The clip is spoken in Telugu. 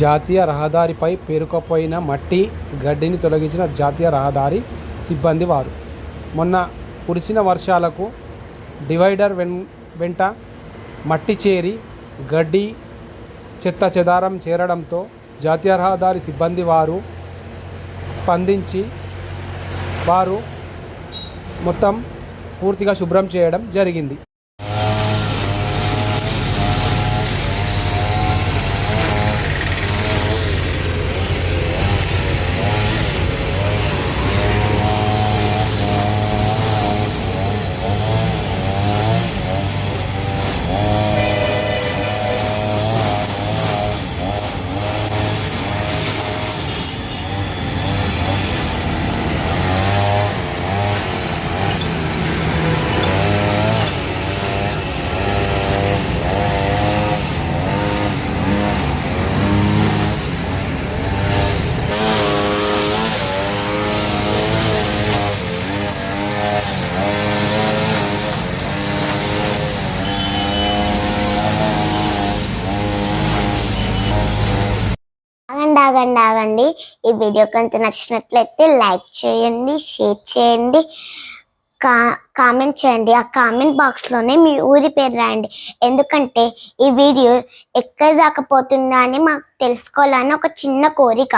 జాతీయ రహదారిపై పేరుకుపోయిన మట్టి, గడ్డిని తొలగించిన జాతీయ రహదారి సిబ్బంది వారు. మొన్న కురిసిన వర్షాలకు డివైడర్ వెంట మట్టి చేరి గడ్డి, చెత్తాచెదారం చేరడంతో జాతీయ రహదారి సిబ్బంది వారు స్పందించి వారు మొత్తం పూర్తిగా శుభ్రం చేయడం జరిగింది. ఆగండి ఈ వీడియో కనుక నచ్చినట్లయితే లైక్ చేయండి, షేర్ చేయండి, కామెంట్ చేయండి. ఆ కామెంట్ బాక్స్లోనే మీ ఊరి పేరు రాయండి. ఎందుకంటే ఈ వీడియో ఎక్కడ దాకా పోతుందా అని మాకు తెలుసుకోవాలని ఒక చిన్న కోరిక.